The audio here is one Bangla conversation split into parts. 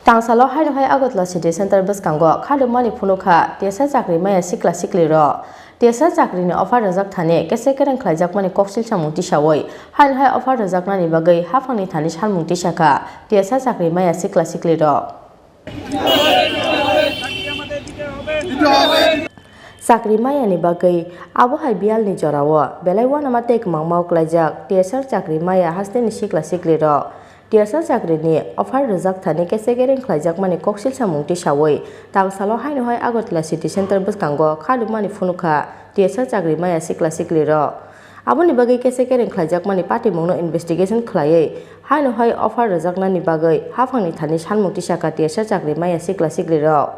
Tangsalo hai agotla city center bus kango khadumani phunuka tesa chakri maya sikla sikli ro tesa chakri ni offer rajak thane kese kereng khlaijak mani koksil samungti sawoi hai offer rajak nani bagai hafangni thani salmungti saka tesa chakri maya sikla sikli ro Sakri maya ni bagai abo hai bial ni jorawo belai wana mate kmangmau klaijak tesa chakri maya haste ni sikla sikli ro Tiasa chakri ni offer rajak thani kese kereng khlaijak mani koksil samungti sawoi tangsalo hai agotla city center bus kango khadumani phunuka tiasa chakri maya sikla sikli ro aboni bagai kese kereng khlaijak mani party mungno investigation khlaiye hai offer rajak nani bagai hafangni thani salmungti saka tiasa chakri maya sikla sikli ro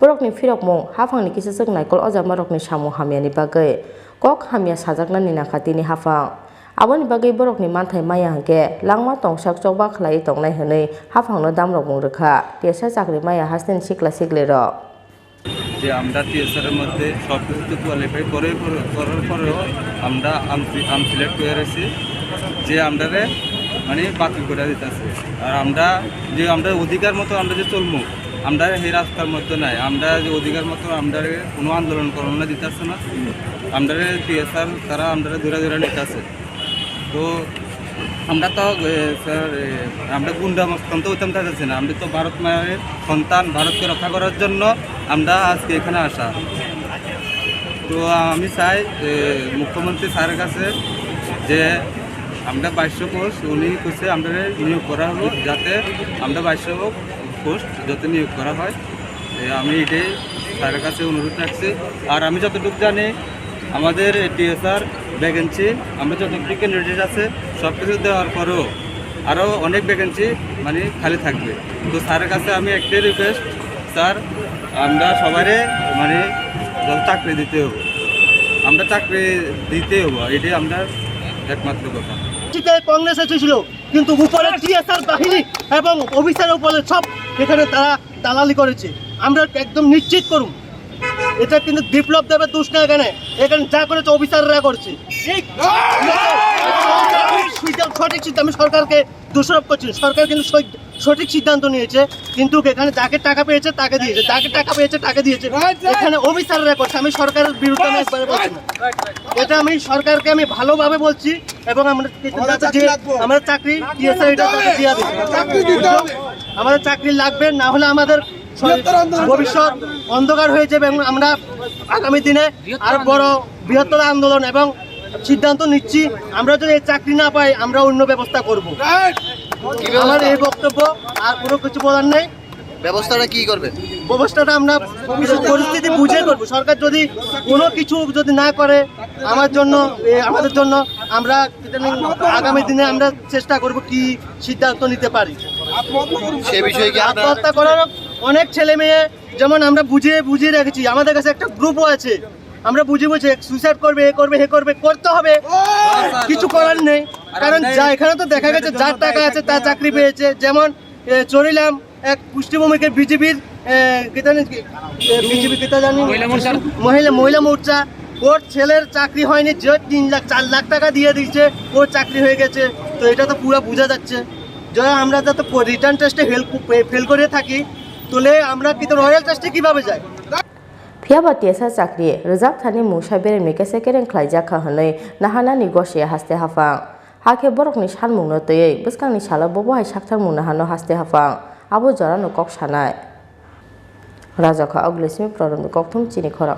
borokni phirok mung hafangni kisasuk naikol ojamarokni samu hamiani bagai kok hamia sajaknani nakhatini hafang Aboni bagai borokni manthai maya hangke langma tongsak chokba khlai tongnai hwnei hafangno damrok mungrekha tiasa chakri maya hasten sikla sikli ro যে আমরা টিএসআর এর মধ্যে সবকিছু কোয়ালিফাই করার পরেও আমরা আম সিলেক্ট করে রয়েছি যে আমরারে মানে বাতিল করে দিতেছে আর আমরা অধিকার মতো আমরা যে চলবো আমরা এই রাস্তার মধ্যে নাই আমরা যে অধিকার মতো আমরা কোনো আন্দোলন করানো দিতেছে না আমরা টিএসআর তারা আমরা দূরে নিতেছে তো আমরা তো স্যার আমরা গুন্ডা মস্তান্ত হইতাম চাইছি না আমরা তো ভারত মায়ের সন্তান ভারতকে রক্ষা করার জন্য আমরা আজকে এখানে আসা তো আমি চাই মুখ্যমন্ত্রী স্যারের কাছে যে আমরা 2200 পোস্ট উনি কইছে আমরা নিয়োগ করা হলো যাতে আমরা 2200 পোস্ট যাতে নিয়োগ করা হয় আমি এটাই স্যারের কাছে অনুরোধ রাখছি আর আমি যতটুকু জানি আমাদের টিএসআর ভ্যাকেন্সি আমরা যতটুকু ক্যান্ডিডেট আছে সব কিছু দেওয়ার পরেও আরও অনেক ভ্যাকেন্সি মানে খালি থাকবে তো স্যারের কাছে আমি একটাই রিকোয়েস্ট স্যার আমরা সবারে মানে চাকরি দিতে হবে আমরা চাকরি দিতে হবো এটাই আমরা একমাত্র কথা কংগ্রেস এসেছিল কিন্তু উপরে টিএসআর বাহিনী এবং অফিসারের উপরে সব এখানে তারা দালালি করেছে আমরা একদম নিশ্চিত করুন এটা কিন্তু বিপ্লব দেবের দোষ না এখানে যা করেছে অফিসাররা করছে সঠিক সিদ্ধান্ত আমি সরকারকে দোষারোপ করছি সরকার কিন্তু সঠিক সিদ্ধান্ত নিয়েছে কিন্তু এখানে যাকে টাকা পেয়েছে তাকে দিয়েছে যাকে টাকা পেয়েছে তাকে দিয়েছে এখানে অফিসাররা করছে আমি সরকারের বিরুদ্ধে আমি একবারে বলছি না এটা আমি সরকারকে আমি ভালোভাবে বলছি এবং আমাদের চাকরি দিয়েছে এটা দিয়ে দিচ্ছে আমাদের চাকরি লাগবে না হলে আমাদের ভবিষ্যৎ অন্ধকার হয়ে যাবে এবং আমরা আগামী দিনে আরো বড় বৃহত্তর আন্দোলন এবং সিদ্ধান্ত নিচ্ছি আমরা যদি এই চাকরি না পাই আমরা অন্য ব্যবস্থা করব আমার এই বক্তব্য আর কোনো কিছু বলার নেই ব্যবস্থাটা কি করবে ব্যবস্থাটা আমরা পরিস্থিতি বুঝে করবো সরকার যদি কোনো কিছু যদি না করে আমাদের জন্য আমরা আগামী দিনে আমরা চেষ্টা করব কি সিদ্ধান্ত নিতে পারি সে বিষয়ে কি আত্মহত্যা করার অনেক ছেলে মেয়ে যেমন আমরা বুঝিয়ে রেখেছি আমাদের কাছে একটা গ্রুপও আছে আমরা বুঝে সুইসাইড করবে করতে হবে কিছু করার নেই কারণ এখানে তো দেখা গেছে যার টাকা আছে তার চাকরি পেয়েছে যেমন চরিলাম এক পুষ্টিভূমিকে বিজেপির মহিলা মোর্চা ওর ছেলের চাকরি হয়নি যে 3 লাখ 4 লাখ টাকা দিয়ে দিচ্ছে ওর চাকরি হয়ে গেছে তো এটা তো পুরো বোঝা যাচ্ছে যারা আমরা যাতে রিটার্ন টেস্টে ফেল করে থাকি তোলে আমরা কিন্তু রয়্যাল টেস্টে কিভাবে যাই Phiaba tiasa chakri rajak thani musha berem ni kese kereng khlaijak kha hanei nahana ni goshe haste hafang hake borokni salmung no tei buskangni sala bobo hai sakthar mung nahano haste hafang abo jora no kok sanai raja kha aglesmi pradon kok thum chini khora